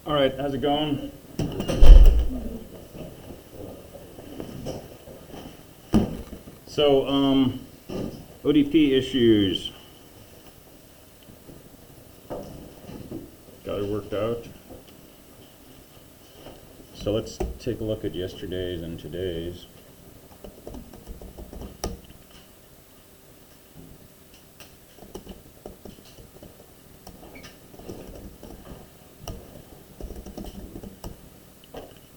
All right, how's it going? So, ODP issues. Got it worked out. So let's take a look at yesterday's and today's.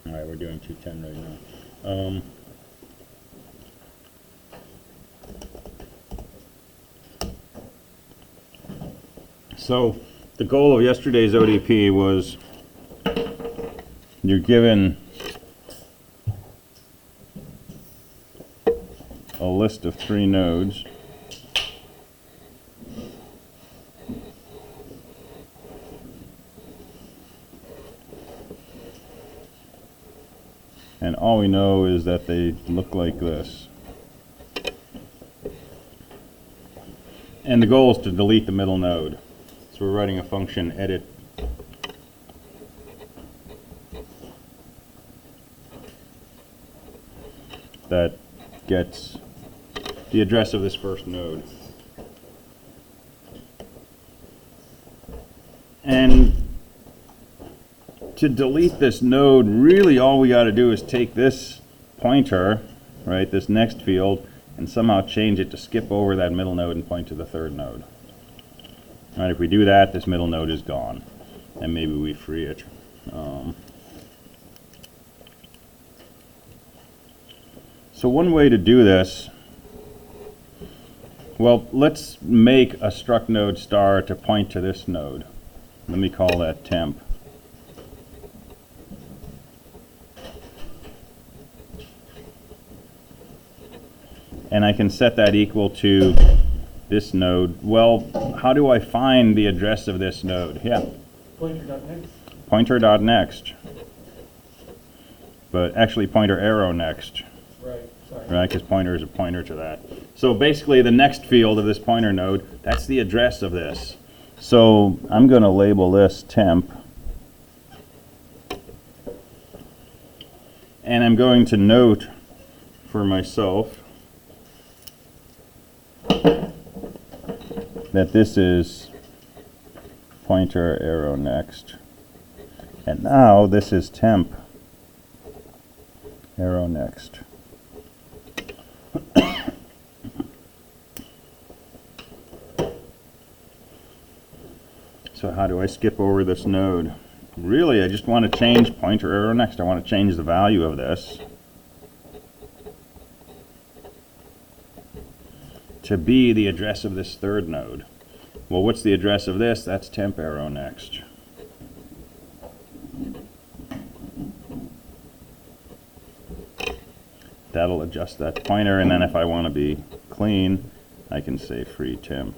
All right, we're doing 210 right now. So the goal of yesterday's ODP was you're given a list of 3 nodes. And all we know is that they look like this. And the goal is to delete the middle node. So we're writing a function edit that gets the address of this first node. And to delete this node, really all we got to do is take this pointer, right, this next field, and somehow change it to skip over that middle node and point to the third node. All right, if we do that, this middle node is gone, and maybe we free it. So one way to do this, well, let's make a struct node star to point to this node. Let me call that temp. And I can set that equal to this node. Well, how do I find the address of this node? Yeah. Pointer.next. Pointer.next. But actually pointer arrow next. Right, sorry. Right, because pointer is a pointer to that. So basically the next field of this pointer node, that's the address of this. So I'm going to label this temp. And I'm going to note for myself that this is pointer arrow next. And now this is temp arrow next. So how do I skip over this node? Really, I just want to change pointer arrow next. I want to change the value of this to be the address of this third node. Well, what's the address of this? That's temp arrow next. That'll adjust that pointer, and then if I want to be clean, I can say free temp.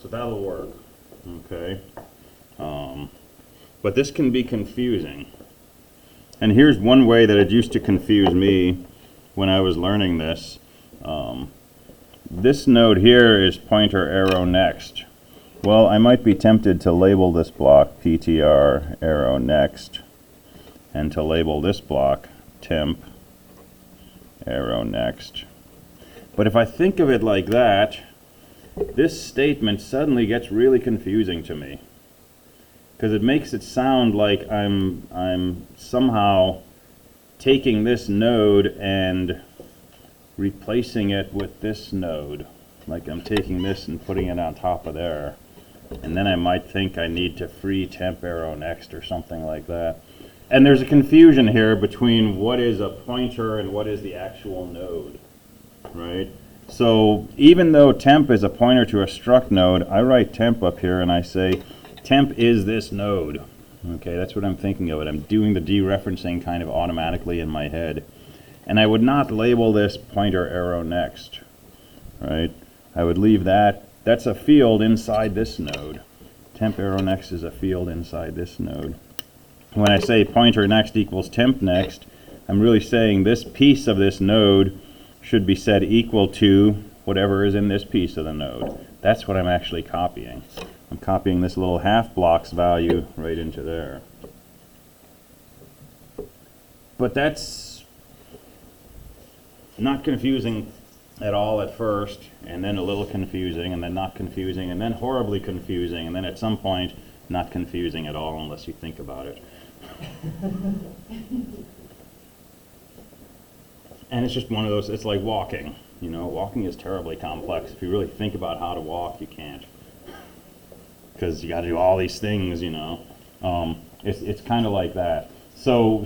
So that'll work, okay? But this can be confusing. And here's one way that it used to confuse me when I was learning this. This node here is pointer arrow next. Well, I might be tempted to label this block PTR arrow next, and to label this block temp arrow next. But if I think of it like that, this statement suddenly gets really confusing to me, because it makes it sound like I'm somehow taking this node and replacing it with this node, like I'm taking this and putting it on top of there, and then I might think I need to free temp arrow next or something like that. And there's a confusion here between what is a pointer and what is the actual node, right? So even though temp is a pointer to a struct node, I write temp up here and I say temp is this node. Okay, that's what I'm thinking of it. I'm doing the dereferencing kind of automatically in my head. And I would not label this pointer arrow next, right? I would leave that. That's a field inside this node. Temp arrow next is a field inside this node. When I say pointer next equals temp next, I'm really saying this piece of this node should be set equal to whatever is in this piece of the node. That's what I'm actually copying. I'm copying this little half block's value right into there. But that's not confusing at all at first, and then a little confusing, and then not confusing, and then horribly confusing, and then at some point not confusing at all unless you think about it. And it's just one of those, it's like walking. You know, walking is terribly complex. If you really think about how to walk, you can't. Because you got to do all these things, you know. It's kind of like that. So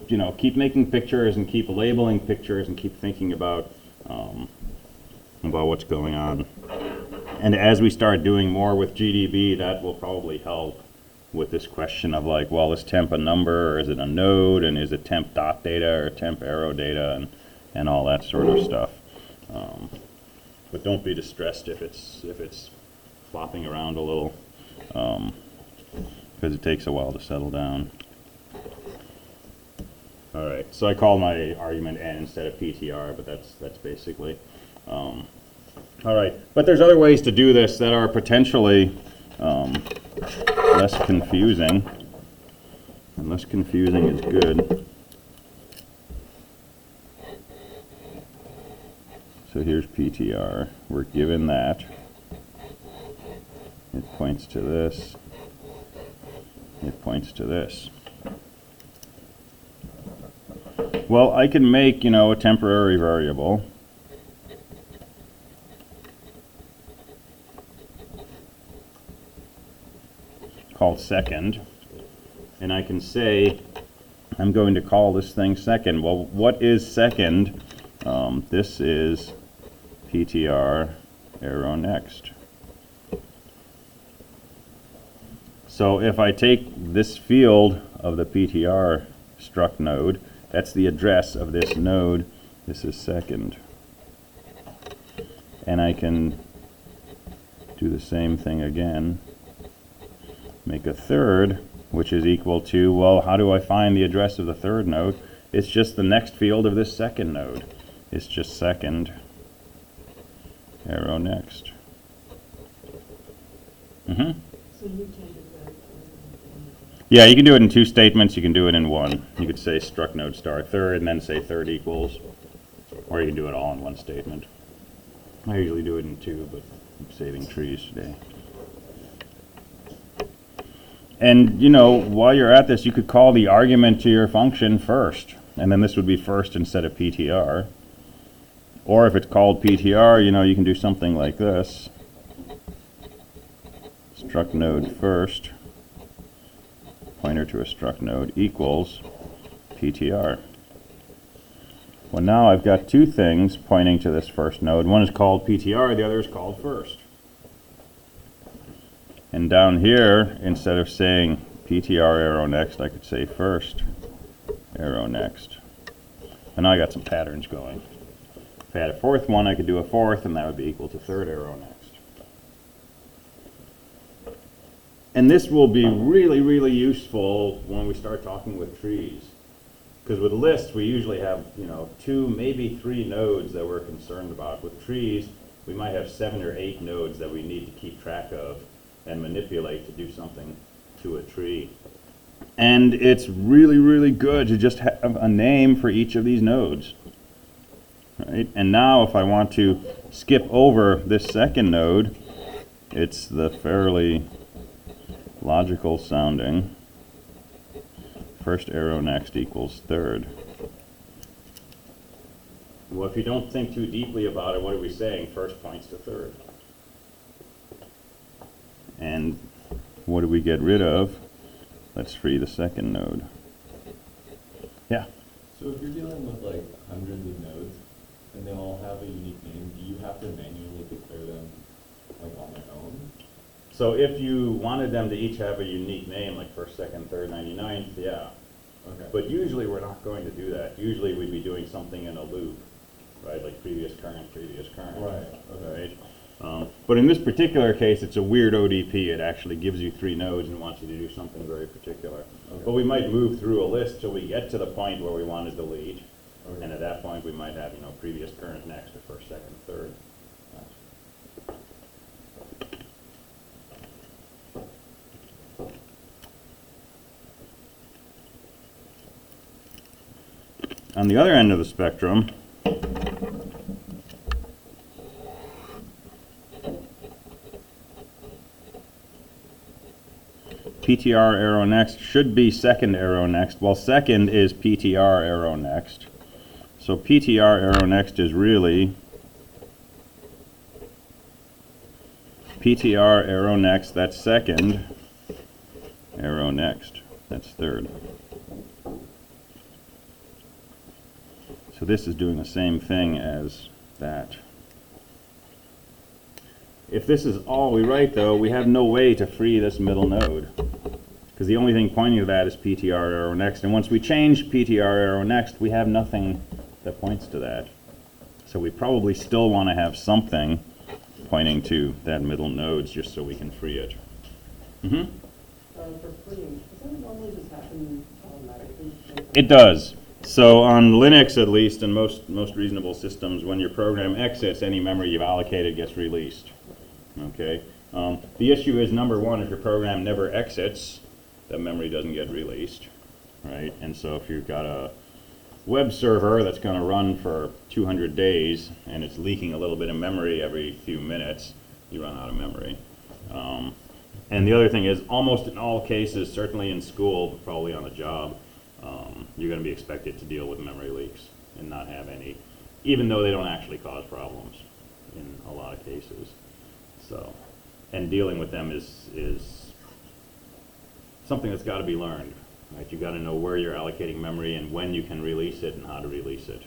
you know, keep making pictures and keep labeling pictures and keep thinking about what's going on. And as we start doing more with GDB, that will probably help with this question of like, well, is temp a number, or is it a node, and is it temp dot data or temp arrow data, and all that sort of stuff. But don't be distressed if it's flopping around a little, because it takes a while to settle down. All right, so I call my argument n instead of PTR, but that's basically. All right, but there's other ways to do this that are potentially less confusing, and less confusing is good. So here's PTR. We're given that. It points to this. It points to this. Well, I can make, you know, a temporary variable. Called second. And I can say, I'm going to call this thing second. Well, what is second? This is PTR arrow next. So if I take this field of the PTR struct node, that's the address of this node. This is second. And I can do the same thing again. Make a third, which is equal to, well, how do I find the address of the third node? It's just the next field of this second node. It's just second, arrow next. So you change it back. Yeah, you can do it in two statements. You can do it in one. You could say struct node star third and then say third equals. Or you can do it all in one statement. I usually do it in two, but I'm saving trees today. And, you know, while you're at this, you could call the argument to your function first. And then this would be first instead of PTR. Or if it's called PTR, you know, you can do something like this. Struct node first, pointer to a struct node equals PTR. Well, now I've got two things pointing to this first node. One is called PTR, the other is called first. And down here, instead of saying PTR arrow next, I could say first arrow next. And now I got some patterns going. If I had a fourth one, I could do a fourth, and that would be equal to third arrow next. And this will be really, really useful when we start talking with trees. Because with lists, we usually have, you know, 2, maybe 3 nodes that we're concerned about. With trees, we might have 7 or 8 nodes that we need to keep track of and manipulate to do something to a tree. And it's really, really good to just have a name for each of these nodes. Right? And now if I want to skip over this second node, it's the fairly logical sounding first arrow next equals third. Well, if you don't think too deeply about it, what are we saying? First points to third. And what do we get rid of? Let's free the second node. Yeah? So if you're dealing with like hundreds of nodes and they all have a unique name, do you have to manually declare them like on their own? So if you wanted them to each have a unique name, like first, second, third, 99th, yeah. Okay. But usually we're not going to do that. Usually we'd be doing something in a loop, right? Like previous current, previous current. Right, okay. Right? But in this particular case, it's a weird ODP. It actually gives you 3 nodes and wants you to do something very particular. Okay. But we might move through a list till we get to the point where we want to delete. Okay. And at that point, we might have, you know, previous current next or first, second, third. On the other end of the spectrum, PTR arrow next should be second arrow next. Well, second is PTR arrow next. So PTR arrow next is really PTR arrow next, that's second, arrow next, that's third. So this is doing the same thing as that. If this is all we write, though, we have no way to free this middle node, because the only thing pointing to that is PTR arrow next, and once we change PTR arrow next, we have nothing that points to that. So we probably still want to have something pointing to that middle node just so we can free it. Mm-hmm. For freeing, does that normally just happen automatically? It does. So on Linux, at least, and most reasonable systems, when your program exits, any memory you've allocated gets released. Okay. The issue is, number one, if your program never exits, that memory doesn't get released, right? And so if you've got a web server that's going to run for 200 days and it's leaking a little bit of memory every few minutes, you run out of memory. And the other thing is, almost in all cases, certainly in school, but probably on the job, you're going to be expected to deal with memory leaks and not have any, even though they don't actually cause problems in a lot of cases. So, and dealing with them is something that's got to be learned. Right? You've got to know where you're allocating memory and when you can release it and how to release it.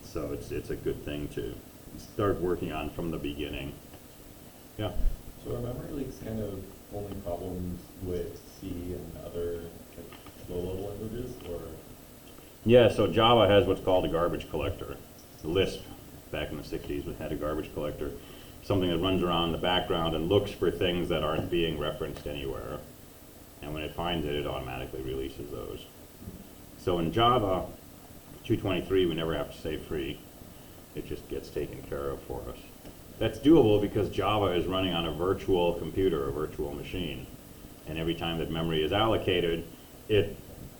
So it's a good thing to start working on from the beginning. Yeah. So are memory leaks kind of only problems with C and other like, low-level languages, or? Yeah, so Java has what's called a garbage collector. Lisp, back in the 60s, had a garbage collector, something that runs around in the background and looks for things that aren't being referenced anywhere. And when it finds it, it automatically releases those. So in Java 2.23, we never have to say free. It just gets taken care of for us. That's doable because Java is running on a virtual computer, a virtual machine. And every time that memory is allocated, it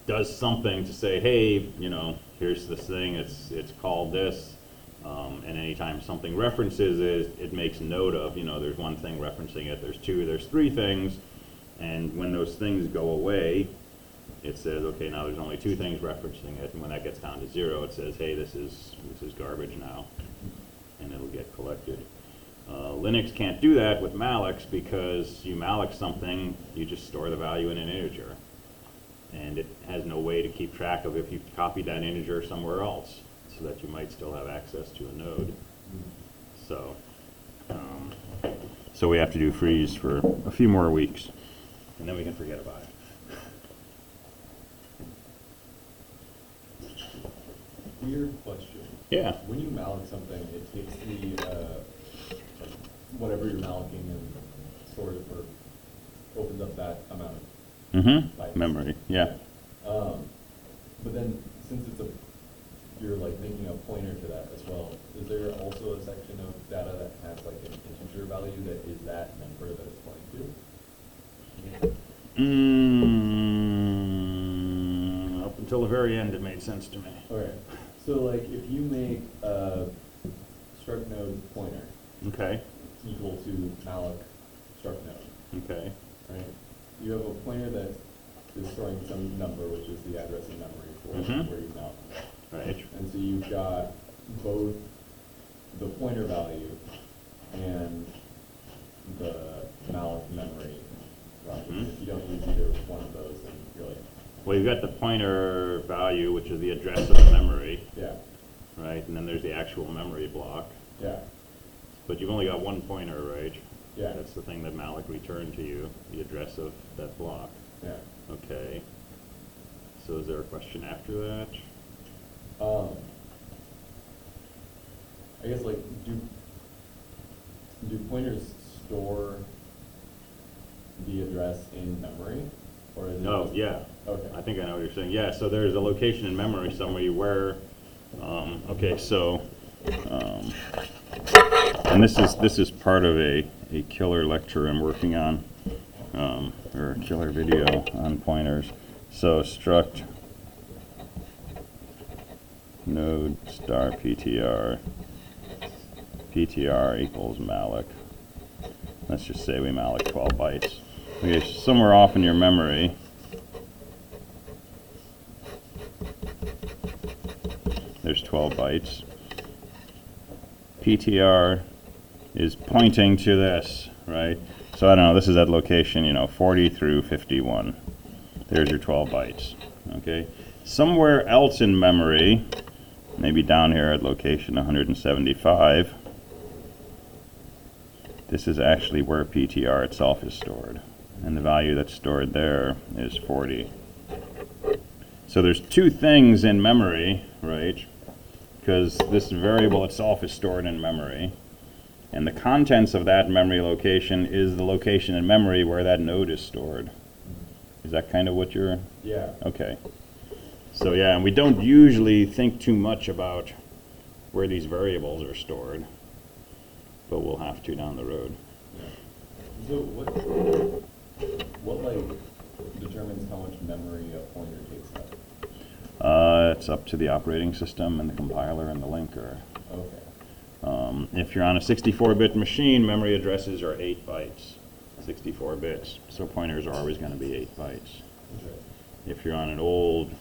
does something to say, hey, you know, here's this thing, it's called this. And anytime something references it makes note of, you know, there's one thing referencing it, there's two, there's three things. And when those things go away, it says, okay, now there's only two things referencing it. And when that gets down to zero, it says, hey, this is garbage now. And it'll get collected. Linux can't do that with mallocs because you malloc something, you just store the value in an integer. And it has no way to keep track of if you copied that integer somewhere else, so that you might still have access to a node. So we have to do freeze for a few more weeks, and then we can forget about it. Weird question. Yeah. When you malloc something, it takes the like whatever you're mallocing and stores it or opens up that amount of bytes. Memory, yeah. But then since you're like making a pointer to that as well, is there also a section of data that has like an integer value that is that number that it's pointing to? Up until the very end, it made sense to me. Okay. So like if you make a struct node pointer Okay. equal to malloc struct node, Okay. right? You have a pointer that is storing some number, which is the address in memory for where you malloc. Right. And so you've got both the pointer value and the malloc memory value. If you don't use either one of those, then you're like, Well, you've got the pointer value, which is the address of the memory, yeah, right? And then there's the actual memory block. yeah, But you've only got one pointer, right? yeah, That's the thing that malloc returned to you, the address of that block. yeah. Okay. So is there a question after that? I guess like do pointers store the address in memory, or is it? Oh, just, yeah. Okay. I think I know what you're saying. Yeah, so there's a location in memory somewhere where, okay, so, and this is part of a killer lecture I'm working on, or a killer video on pointers. So struct node star PTR, PTR equals malloc. Let's just say we malloc 12 bytes. Okay, somewhere off in your memory, there's 12 bytes. PTR is pointing to this, right? So I don't know, this is at location, 40 through 51. There's your 12 bytes, okay? Somewhere else in memory, maybe down here at location 175, this is actually where PTR itself is stored. And the value that's stored there is 40. So there's two things in memory, right? Because this variable itself is stored in memory. And the contents of that memory location is the location in memory where that node is stored. Is that kind of what you're... Yeah. Okay. So yeah, and we don't usually think too much about where these variables are stored, but we'll have to down the road. So what determines how much memory a pointer takes up? It's up to the operating system and the compiler and the linker. Okay. If you're on a 64-bit machine, memory addresses are 8 bytes, 64 bits. So pointers are always going to be 8 bytes. Okay. If you're on an old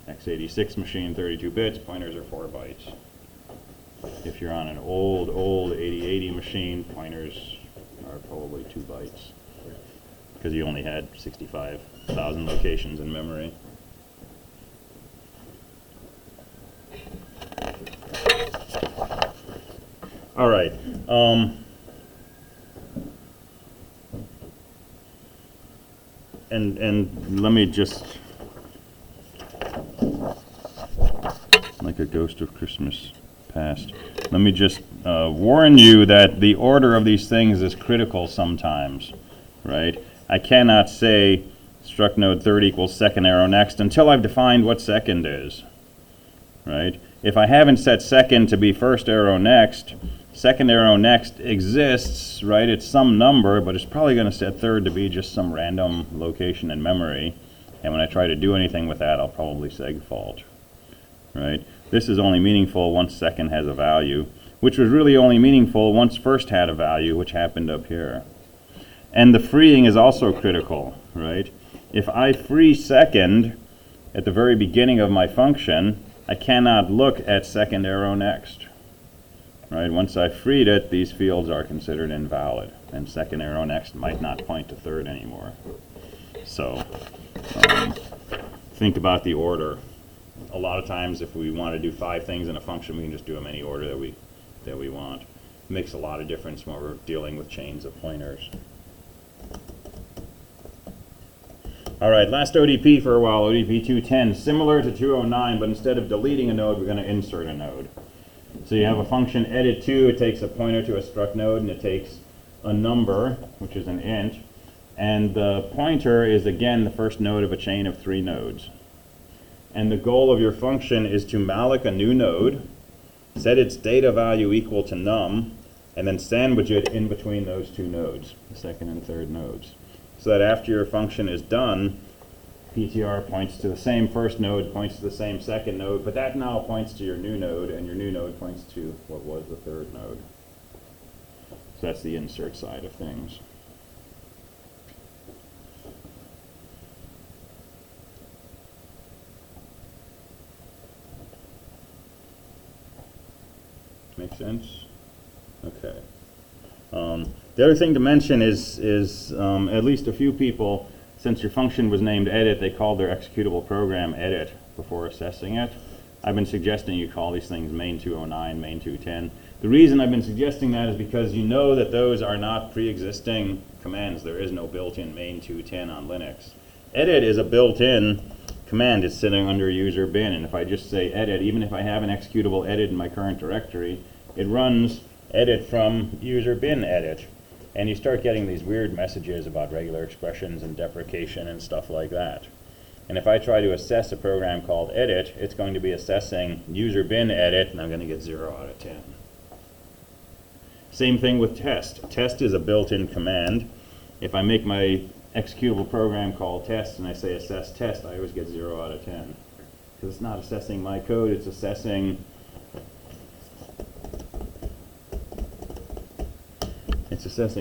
x86 machine, 32 bits, pointers are 4 bytes. If you're on an old 8080 machine, pointers are probably 2 bytes. Because you only had 65,000 locations in memory. All right. And let me just, like a ghost of Christmas past, let me just warn you that the order of these things is critical sometimes, right? I cannot say struct node third equals second arrow next until I've defined what second is, right? If I haven't set second to be first arrow next, second arrow next exists, right? It's some number, but it's probably going to set third to be just some random location in memory. And when I try to do anything with that, I'll probably seg fault, right? This is only meaningful once second has a value, which was really only meaningful once first had a value, which happened up here. And the freeing is also critical, right? If I free second at the very beginning of my function, I cannot look at second arrow next. Right? Once I've freed it, these fields are considered invalid, and second arrow next might not point to third anymore. So think about the order. A lot of times, if we want to do 5 things in a function, we can just do them any order that we want. It makes a lot of difference when we're dealing with chains of pointers. All right, last ODP for a while, ODP 210, similar to 209, but instead of deleting a node, we're going to insert a node. So you have a function edit2, it takes a pointer to a struct node, and it takes a number, which is an int, and the pointer is again the first node of a chain of 3 nodes. And the goal of your function is to malloc a new node, set its data value equal to num, and then sandwich it in between those 2 nodes, the second and third nodes. So that after your function is done, PTR points to the same first node, points to the same second node, but that now points to your new node, and your new node points to what was the third node. So that's the insert side of things. Make sense? Okay. The other thing to mention is at least a few people, since your function was named edit, they called their executable program edit before assessing it. I've been suggesting you call these things main 209, main 210. The reason I've been suggesting that is because you know that those are not pre-existing commands. There is no built-in main 210 on Linux. Edit is a built-in command. It's sitting under user bin, and if I just say edit, even if I have an executable edit in my current directory, it runs edit from user bin edit. And you start getting these weird messages about regular expressions and deprecation and stuff like that. And if I try to assess a program called edit, it's going to be assessing user bin edit, and I'm going to get 0 out of 10. Same thing with test. Test is a built-in command. If I make my executable program called test and I say assess test, I always get 0 out of 10. because it's not assessing my code, it's assessing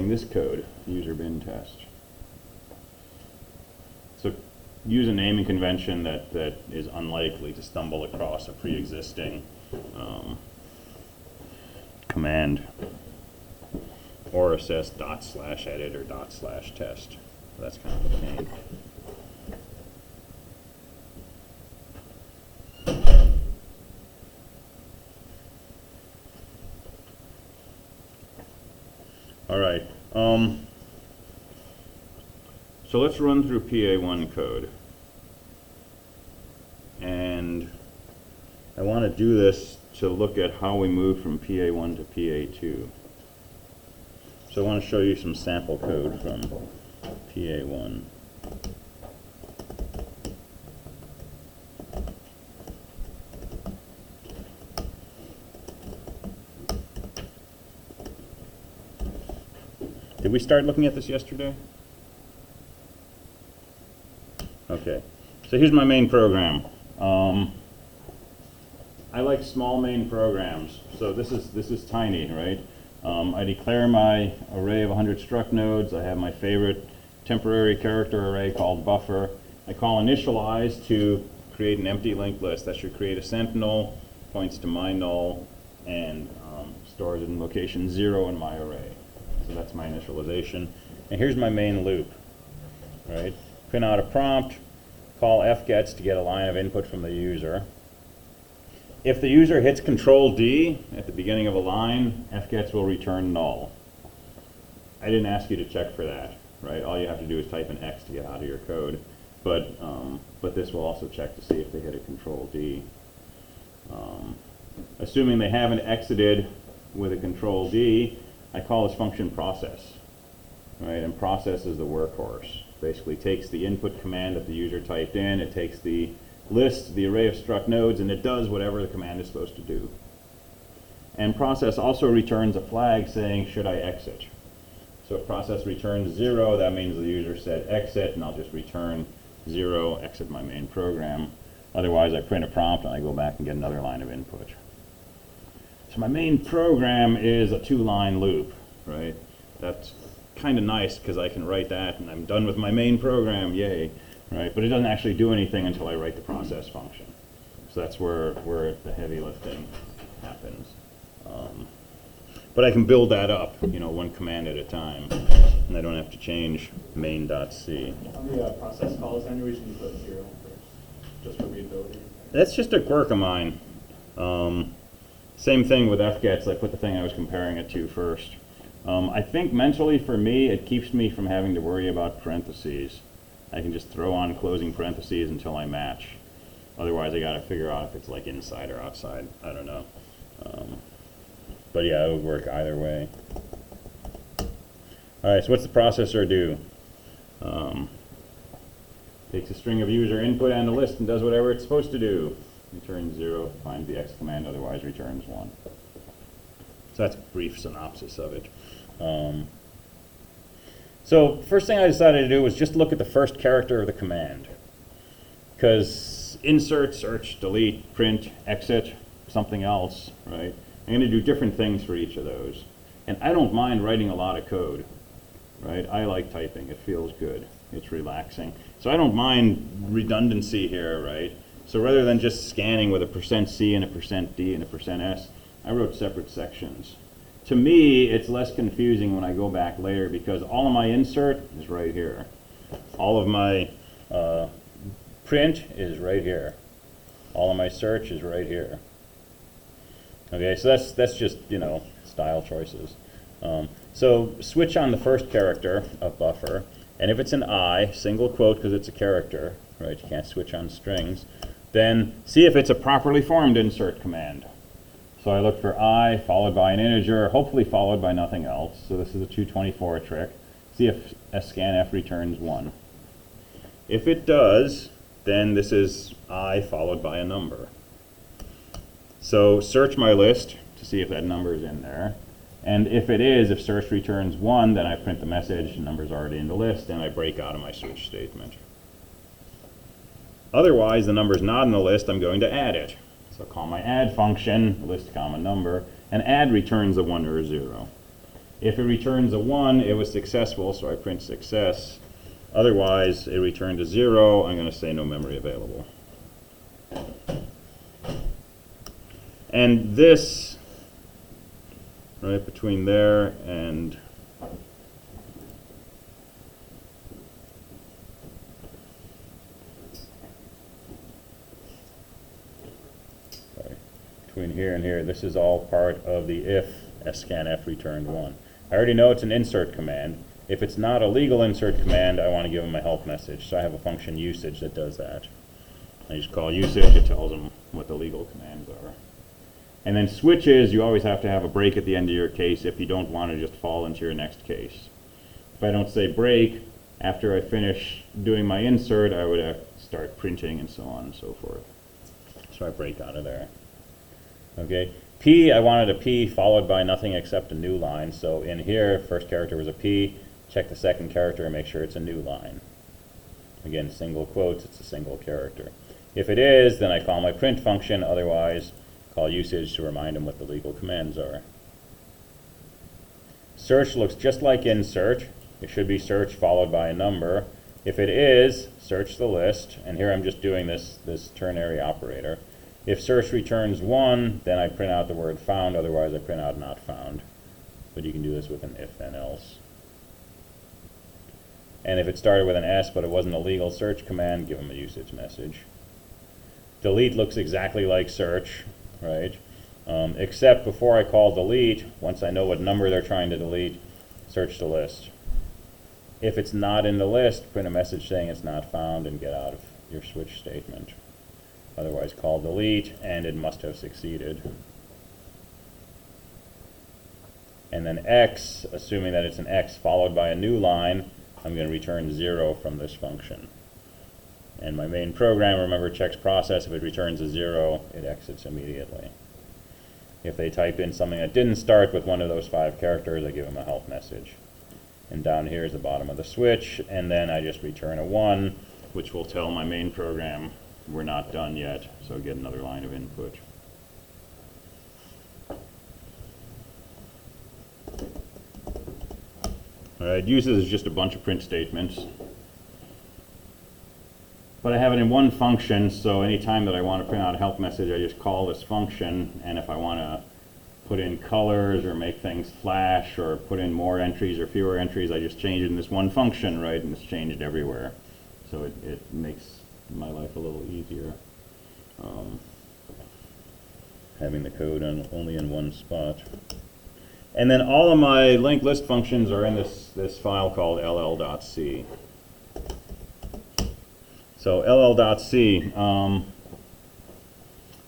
this code, user bin test. So use a naming convention that is unlikely to stumble across a pre-existing command, or assess /edit or /test. That's kind of a pain. All right. So let's run through PA1 code. And I want to do this to look at how we move from PA1 to PA2. So I want to show you some sample code from PA1. Did we start looking at this yesterday? Okay, so here's my main program. I like small main programs, so this is tiny, right? I declare my array of 100 struct nodes. I have my favorite temporary character array called buffer. I call initialize to create an empty linked list. That should create a sentinel, points to my null, and stores in location 0 in my array. So that's my initialization. And here's my main loop, right? Print out a prompt, call fgets to get a line of input from the user. If the user hits Control D at the beginning of a line, fgets will return null. I didn't ask you to check for that, right? All you have to do is type an X to get out of your code. But this will also check to see if they hit a Control D. Assuming they haven't exited with a Control D, I call this function process, right? And process is the workhorse. Basically takes the input command that the user typed in, it takes the list, the array of struct nodes, and it does whatever the command is supposed to do. And process also returns a flag saying, should I exit? So if process returns 0, that means the user said exit, and I'll just return 0, exit my main program. Otherwise, I print a prompt and I go back and get another line of input. So my main program is a 2-line loop, right? That's kind of nice because I can write that and I'm done with my main program, yay, right? But it doesn't actually do anything until I write the process function. So that's where the heavy lifting happens. But I can build that up, one command at a time, and I don't have to change main.c. On the process calls, any reason you put 0 first, just for readability? That's just a quirk of mine. Same thing with fgets. I put the thing I was comparing it to first. I think mentally for me, it keeps me from having to worry about parentheses. I can just throw on closing parentheses until I match. Otherwise, I got to figure out if it's like inside or outside. I don't know. But yeah, it would work either way. All right, so what's the processor do? Takes a string of user input and a list and does whatever it's supposed to do. Returns 0, finds the X command, otherwise returns 1. So that's a brief synopsis of it. So first thing I decided to do was just look at the first character of the command. Because insert, search, delete, print, exit, something else, right? I'm going to do different things for each of those. And I don't mind writing a lot of code, right? I like typing. It feels good. It's relaxing. So I don't mind redundancy here, right? So rather than just scanning with a %C and a %D and a %S, I wrote separate sections. To me, it's less confusing when I go back later because all of my insert is right here. All of my print is right here. All of my search is right here. Okay, so that's just, style choices. So switch on the first character of buffer, and if it's an I, single quote because it's a character, right? You can't switch on strings. Then see if it's a properly formed insert command. So I look for I followed by an integer, hopefully followed by nothing else. So this is a 224 trick. See if scanf returns 1. If it does, then this is I followed by a number. So search my list to see if that number is in there. And if it is, if search returns 1, then I print the message, the number's already in the list, and I break out of my switch statement. Otherwise, the number's not in the list, I'm going to add it. So call my add function, list comma number, and add returns a 1 or a 0. If it returns a 1, it was successful, so I print success. Otherwise, it returned a 0, I'm going to say no memory available. And this, right between there and between here and here, this is all part of the if scanf returned 1. I already know it's an insert command. If it's not a legal insert command, I want to give them a help message. So I have a function usage that does that. I just call usage, it tells them what the legal commands are. And then switches, you always have to have a break at the end of your case if you don't want to just fall into your next case. If I don't say break, after I finish doing my insert, I would start printing and so on and so forth. So I break out of there. Okay, P, I wanted a P followed by nothing except a new line. So in here, first character was a P. Check the second character and make sure it's a new line. Again, single quotes, it's a single character. If it is, then I call my print function. Otherwise, call usage to remind them what the legal commands are. Search looks just like insert. It should be search followed by a number. If it is, search the list. And here I'm just doing this ternary operator. If search returns 1, then I print out the word found, otherwise I print out not found. But you can do this with an if then else. And if it started with an S but it wasn't a legal search command, give them a usage message. Delete looks exactly like search, right? Except before I call delete, once I know what number they're trying to delete, search the list. If it's not in the list, print a message saying it's not found and get out of your switch statement. Otherwise call delete, and it must have succeeded. And then X, assuming that it's an X followed by a new line, I'm going to return 0 from this function. And my main program, remember, checks process. If it returns a 0, it exits immediately. If they type in something that didn't start with one of those 5 characters, I give them a help message. And down here is the bottom of the switch, and then I just return a 1, which will tell my main program we're not done yet, so get another line of input. Alright, uses is just a bunch of print statements. But I have it in one function, so anytime that I want to print out a help message, I just call this function, and if I want to put in colors or make things flash or put in more entries or fewer entries, I just change it in this one function, right, and it's changed everywhere. So it makes my life a little easier. Having the code only in one spot. And then all of my linked list functions are in this file called ll.c. So ll.c, so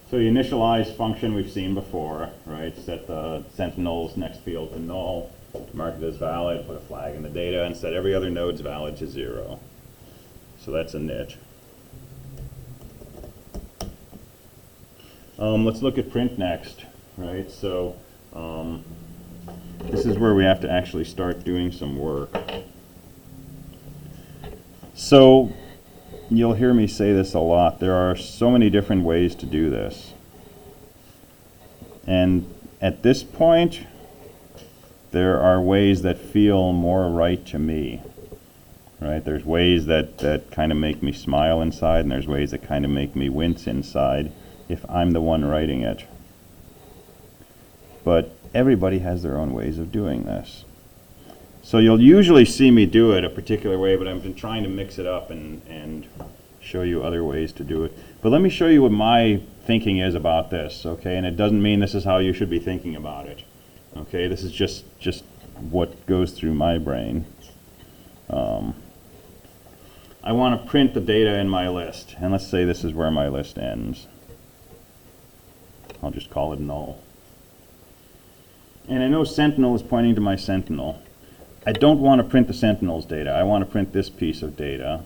the initialize function we've seen before, right? Set the sentinel's next field to null, mark it as valid, put a flag in the data, and set every other node's valid to 0. So that's init. Let's look at print next, right? So this is where we have to actually start doing some work. So you'll hear me say this a lot. There are so many different ways to do this. And at this point, there are ways that feel more right to me. Right? There's ways that kind of make me smile inside, and there's ways that kind of make me wince inside if I'm the one writing it. But everybody has their own ways of doing this. So you'll usually see me do it a particular way, but I've been trying to mix it up and show you other ways to do it. But let me show you what my thinking is about this, okay? And it doesn't mean this is how you should be thinking about it, okay? This is just what goes through my brain. I want to print the data in my list, and let's say this is where my list ends. I'll just call it null. And I know Sentinel is pointing to my Sentinel. I don't want to print the Sentinel's data. I want to print this piece of data,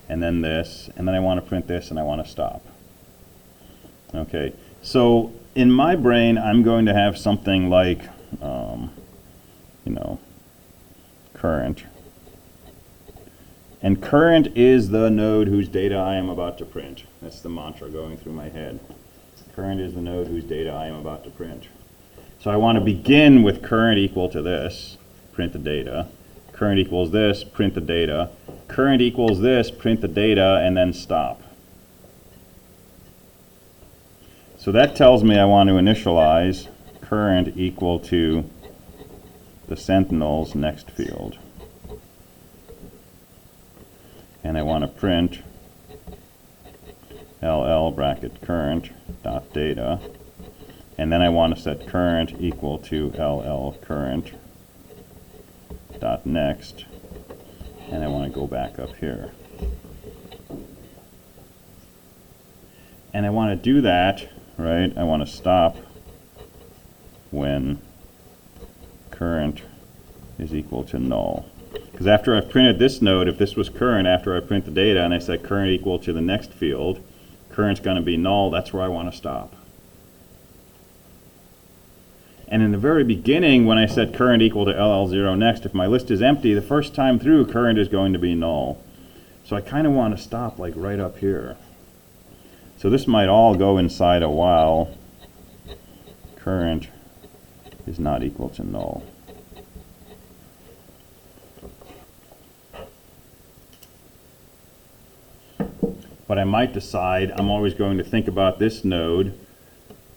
and then this, and then I want to print this, and I want to stop. Okay, so in my brain, I'm going to have something like, current. And current is the node whose data I am about to print. That's the mantra going through my head. Current is the node whose data I am about to print. So I want to begin with current equal to this, print the data. Current equals this, print the data. Current equals this, print the data, and then stop. So that tells me I want to initialize current equal to the sentinel's next field. And I want to print LL bracket current dot data. And then I want to set current equal to LL current dot next. And I want to go back up here. And I want to do that, right? I want to stop when current is equal to null. Because after I've printed this node, if this was current, after I print the data and I set current equal to the next field, current's going to be null. That's where I want to stop. And in the very beginning, when I set current equal to LL0 next, if my list is empty, the first time through, current is going to be null. So I kind of want to stop like right up here. So this might all go inside a while current is not equal to null. But I might decide I'm always going to think about this node,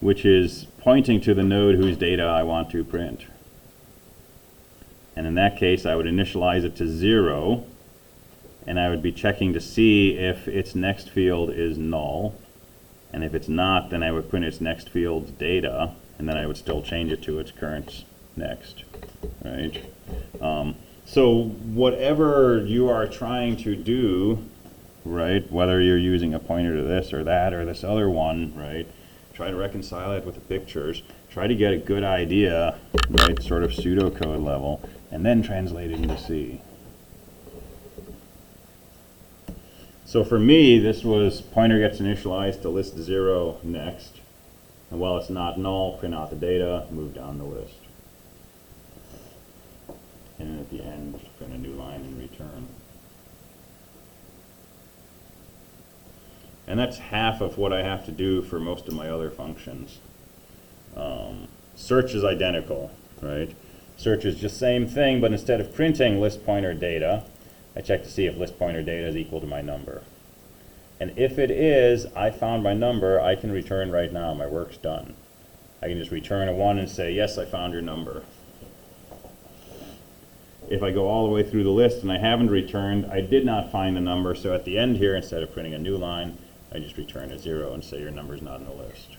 which is pointing to the node whose data I want to print. And in that case, I would initialize it to 0, and I would be checking to see if its next field is null. And if it's not, then I would print its next field's data, and then I would still change it to its current next, right? So whatever you are trying to do, right, whether you're using a pointer to this or that or this other one, right, try to reconcile it with the pictures, try to get a good idea, right, sort of pseudocode level, and then translate it into C. So for me, this was pointer gets initialized to list 0 next, and while it's not null, print out the data, move down the list. And then at the end, print a new line and return. And that's half of what I have to do for most of my other functions. Search is identical, right? Search is just same thing, but instead of printing list pointer data, I check to see if list pointer data is equal to my number. And if it is, I found my number, I can return right now, my work's done. I can just return a 1 and say, yes, I found your number. If I go all the way through the list and I haven't returned, I did not find the number, so at the end here, instead of printing a new line, I just return a 0 and say your number's not in the list.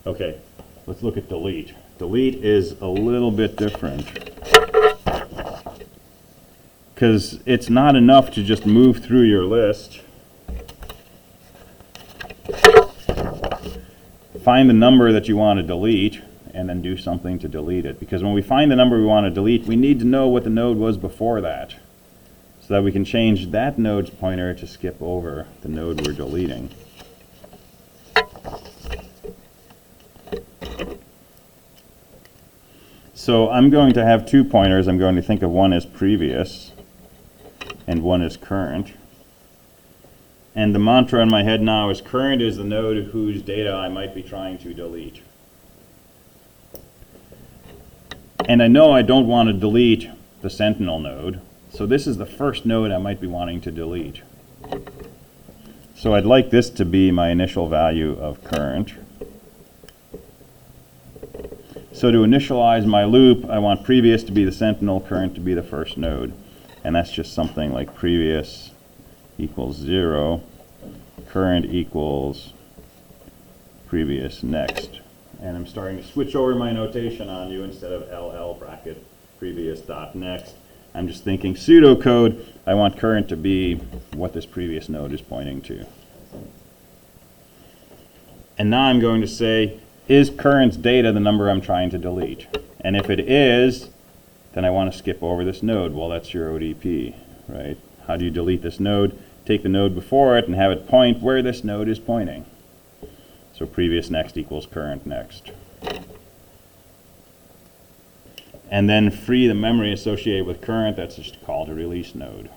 Okay, let's look at delete. Delete is a little bit different, because it's not enough to just move through your list, find the number that you want to delete, and then do something to delete it. Because when we find the number we want to delete, we need to know what the node was before that, so that we can change that node's pointer to skip over the node we're deleting. So I'm going to have 2 pointers. I'm going to think of one as previous and one as current. And the mantra in my head now is current is the node whose data I might be trying to delete. And I know I don't want to delete the sentinel node, so this is the first node I might be wanting to delete. So I'd like this to be my initial value of current. So to initialize my loop, I want previous to be the sentinel, current to be the first node. And that's just something like previous equals 0, current equals previous next. And I'm starting to switch over my notation on you. Instead of LL bracket previous dot next, I'm just thinking pseudocode. I want current to be what this previous node is pointing to. And now I'm going to say, is current's data the number I'm trying to delete? And if it is, then I want to skip over this node. Well, that's your ODP, right? How do you delete this node? Take the node before it and have it point where this node is pointing. So previous next equals current next. and then free the memory associated with current. That's just called a release node.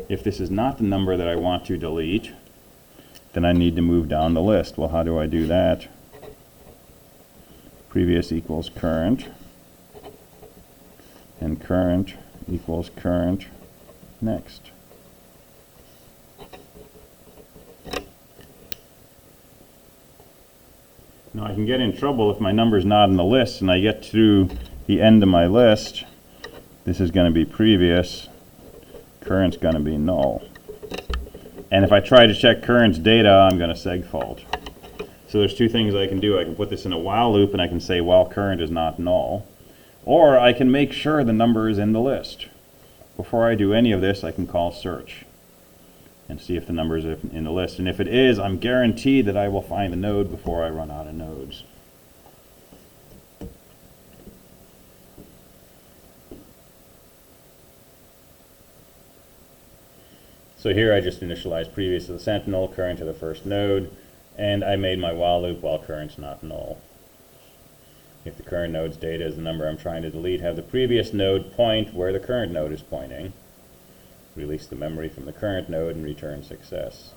If this is not the number that I want to delete, then I need to move down the list. Well, how do I do that? Previous equals current, and current equals current next. Now I can get in trouble if my number's not in the list and I get to the end of my list. This is going to be previous, current's going to be null. And if I try to check current's data, I'm going to segfault. So there's two things I can do. I can put this in a while loop and I can say while current is not null. Or I can make sure the number is in the list. Before I do any of this, I can call search and see if the number is in the list. And if it is, I'm guaranteed that I will find the node before I run out of nodes. So here I just initialized previous to the sentinel, current to the first node, and I made my while loop while current's not null. If the current node's data is the number I'm trying to delete, have the previous node point where the current node is pointing. Release the memory from the current node and return success.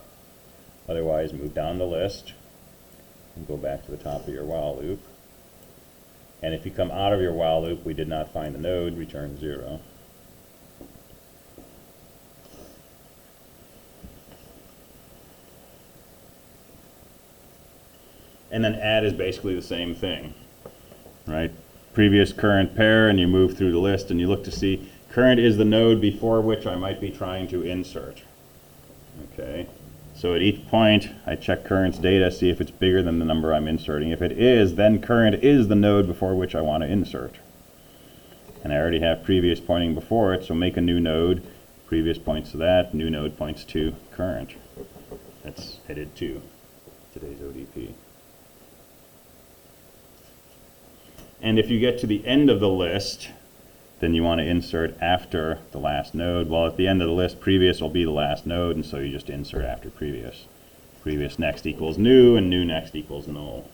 Otherwise, move down the list and go back to the top of your while loop. And if you come out of your while loop, we did not find the node, return 0. And then add is basically the same thing, right? Previous current pair, and you move through the list and you look to see current is the node before which I might be trying to insert. Okay, so at each point I check current's data, see if it's bigger than the number I'm inserting. If it is, then current is the node before which I want to insert. And I already have previous pointing before it, so make a new node. Previous points to that, new node points to current. That's headed to today's ODP. And if you get to the end of the list, then you want to insert after the last node. Well, at the end of the list, previous will be the last node, and so you just insert after previous. Previous next equals new, and new next equals null.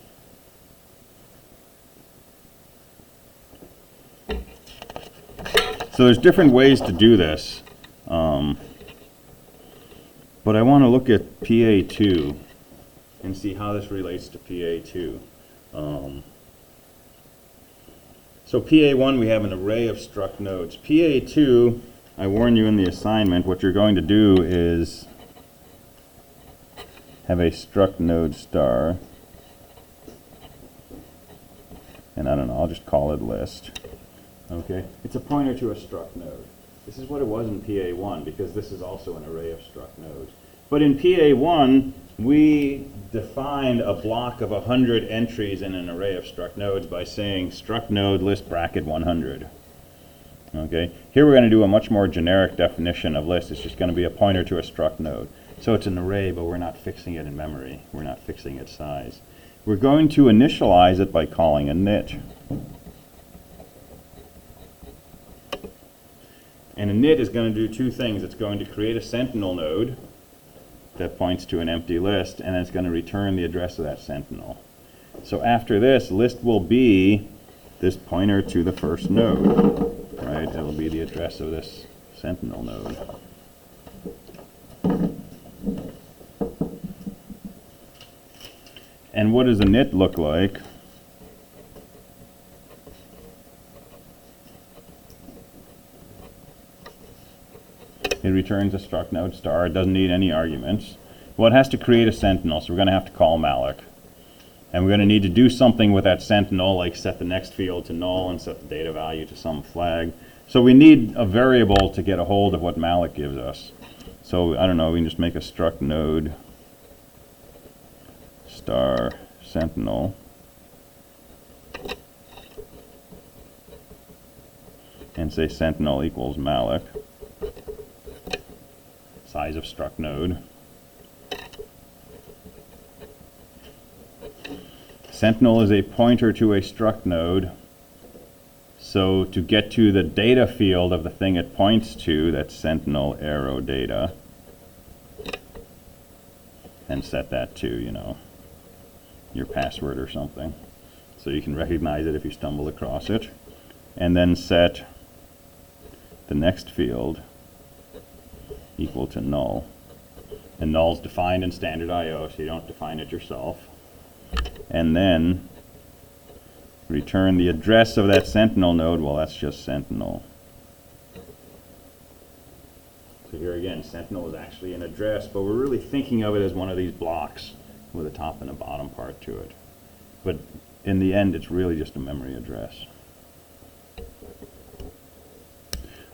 So there's different ways to do this. But I want to look at PA2 and see how this relates to PA2. So PA1, we have an array of struct nodes. PA2, I warn you in the assignment, what you're going to do is have a struct node star. And I don't know, I'll just call it list. Okay, it's a pointer to a struct node. This is what it was in PA1, because this is also an array of struct nodes. But in PA1, we defined a block of 100 entries in an array of struct nodes by saying struct node list bracket 100. Okay, here we're going to do a much more generic definition of list. It's just going to be a pointer to a struct node. So it's an array, but we're not fixing it in memory. We're not fixing its size. We're going to initialize it by calling init. And init is going to do two things. It's going to create a sentinel node that points to an empty list, and it's going to return the address of that sentinel. So after this, list will be this pointer to the first node, right? It'll be the address of this sentinel node. And what does init look like? It returns a struct node star. It doesn't need any arguments. Well, it has to create a sentinel, so we're going to have to call malloc. And we're going to need to do something with that sentinel, like set the next field to null and set the data value to some flag. So we need a variable to get a hold of what malloc gives us. So I don't know, we can just make a struct node star sentinel. And say sentinel equals malloc. Size of struct node. Sentinel is a pointer to a struct node. So to get to the data field of the thing it points to, that's sentinel arrow data. And set that to, you know, your password or something. so you can recognize it if you stumble across it, and then set the next field equal to null. And null is defined in standard I/O, so you don't define it yourself. And then return the address of that sentinel node. Well, that's just sentinel. So here again, sentinel is actually an address, but we're really thinking of it as one of these blocks with a top and a bottom part to it. But in the end, it's really just a memory address.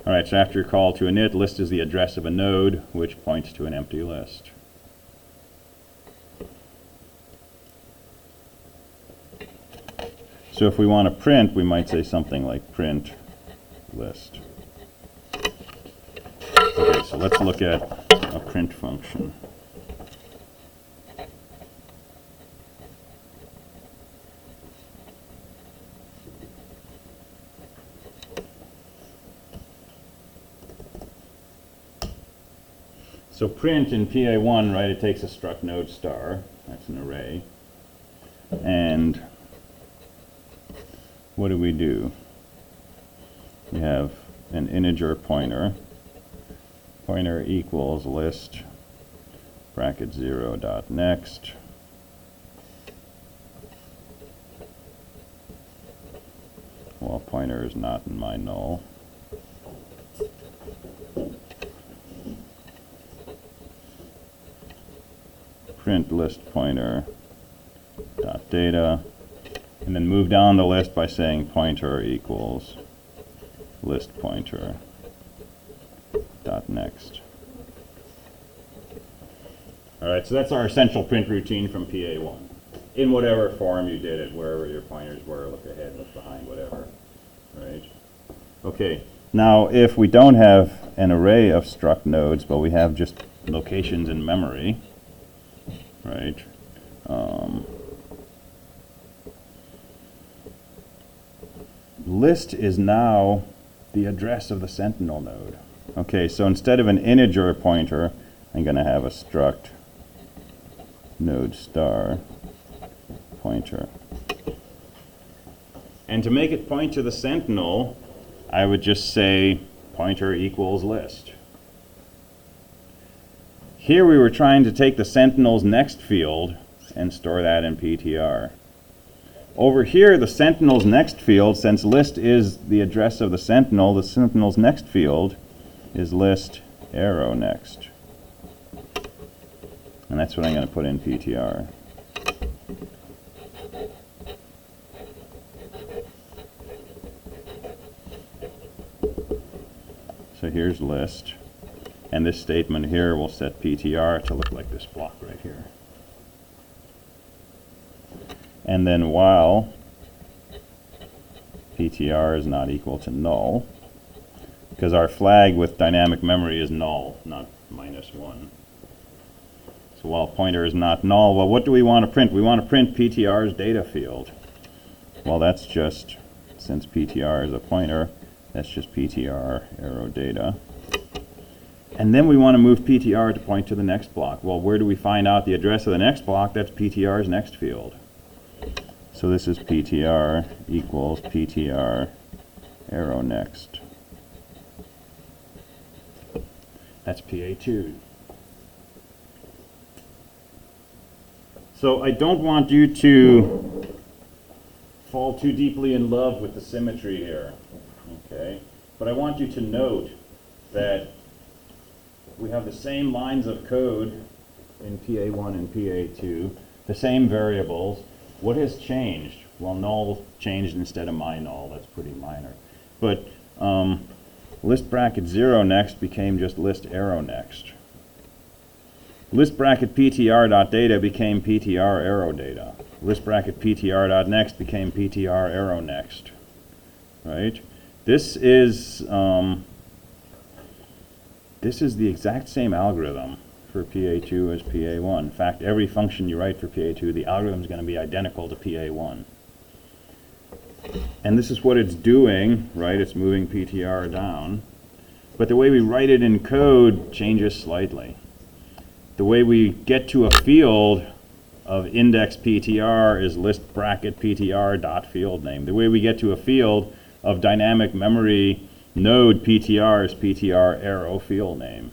All right, so after your call to init, list is the address of a node, which points to an empty list. So if we want to print, we might say something like print list. Okay, so let's look at a print function. So print in PA1, right, it takes a struct node star, that's an array, and what do? We have an integer pointer, pointer equals list bracket 0 dot next, well, pointer is not in my null. Print list pointer dot data, and then move down the list by saying pointer equals list pointer dot next. All right, so that's our essential print routine from PA1. In whatever form you did it, wherever your pointers were, look ahead, look behind, whatever. Right? Okay. Now, if we don't have an array of struct nodes, but we have just locations in memory, right? List is now the address of the sentinel node. Okay, so instead of an integer pointer, I'm going to have a struct node star pointer. And to make it point to the sentinel, I would just say pointer equals list. Here we were trying to take the sentinel's next field and store that in PTR. Over here, the sentinel's next field, since list is the address of the sentinel's next field is list arrow next. And that's what I'm going to put in PTR. So here's list. And this statement here will set PTR to look like this block right here. And then while PTR is not equal to null, because our flag with dynamic memory is null, not -1. So while pointer is not null, well, what do we want to print? We want to print PTR's data field. Well, that's just, since PTR is a pointer, that's just PTR arrow data. And then we want to move PTR to point to the next block. Well, where do we find out the address of the next block? That's PTR's next field. So this is PTR equals PTR arrow next. That's PA2. So I don't want you to fall too deeply in love with the symmetry here, okay? But I want you to note that we have the same lines of code in PA1 and PA2, the same variables. What has changed? Well, null changed instead of my null. That's pretty minor. But list bracket 0 next became just list arrow next. List bracket PTR dot data became PTR arrow data. List bracket PTR dot next became PTR arrow next. Right? This is the exact same algorithm for PA2 as PA1. In fact, every function you write for PA2, the algorithm is going to be identical to PA1. And this is what it's doing, right? It's moving PTR down. But the way we write it in code changes slightly. The way we get to a field of index PTR is list bracket PTR dot field name. The way we get to a field of dynamic memory node PTR is PTR arrow field name.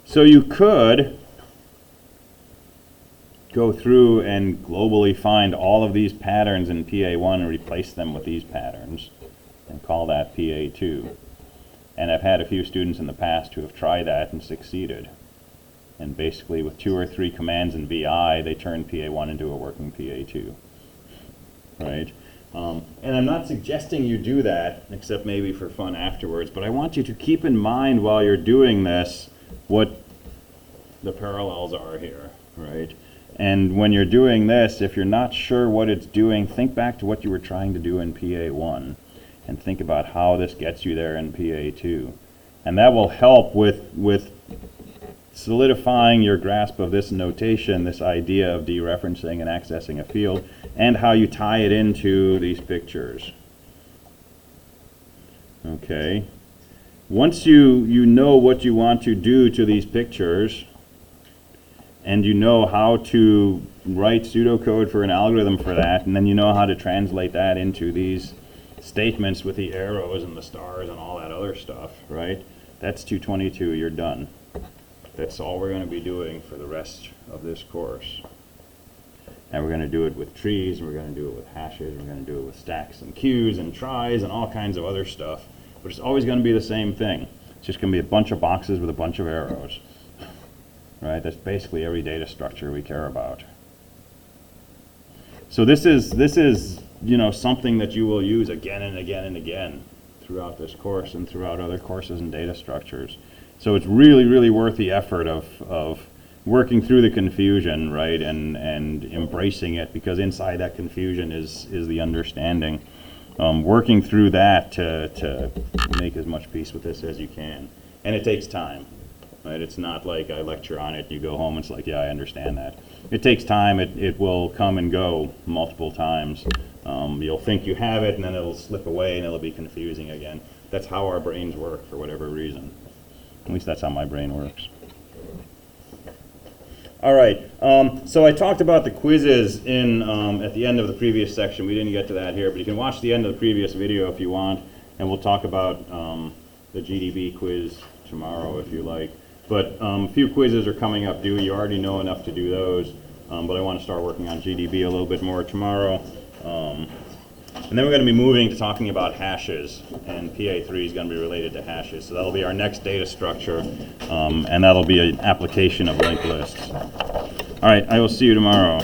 So you could go through and globally find all of these patterns in PA1 and replace them with these patterns and call that PA2. And I've had a few students in the past who have tried that and succeeded. And basically with 2 or 3 commands in VI, they turn PA1 into a working PA2, right? And I'm not suggesting you do that, except maybe for fun afterwards, but I want you to keep in mind while you're doing this what the parallels are here, right? And when you're doing this, if you're not sure what it's doing, think back to what you were trying to do in PA1 and think about how this gets you there in PA2. And that will help with solidifying your grasp of this notation, this idea of dereferencing and accessing a field, and how you tie it into these pictures. Okay. Once you know what you want to do to these pictures, and you know how to write pseudocode for an algorithm for that, and then you know how to translate that into these statements with the arrows and the stars and all that other stuff, right? That's 222, you're done. That's all we're going to be doing for the rest of this course. And we're going to do it with trees, we're going to do it with hashes, we're going to do it with stacks and queues and tries and all kinds of other stuff. But it's always going to be the same thing. It's just going to be a bunch of boxes with a bunch of arrows. Right? That's basically every data structure we care about. So this is you know, something that you will use again and again and again throughout this course and throughout other courses and data structures. So it's really, really worth the effort of working through the confusion, right, and embracing it, because inside that confusion is the understanding. Working through that to make as much peace with this as you can. And it takes time, right? It's not like I lecture on it, you go home, it's like, yeah, I understand that. It takes time, it will come and go multiple times. You'll think you have it, and then it'll slip away, and it'll be confusing again. That's how our brains work for whatever reason. At least that's how my brain works. All right, so I talked about the quizzes in at the end of the previous section. We didn't get to that here, but you can watch the end of the previous video if you want, and we'll talk about the GDB quiz tomorrow if you like. But a few quizzes are coming up due. You already know enough to do those, but I want to start working on GDB a little bit more tomorrow. And then we're going to be moving to talking about hashes, and PA3 is going to be related to hashes. So that'll be our next data structure, and that'll be an application of linked lists. All right, I will see you tomorrow.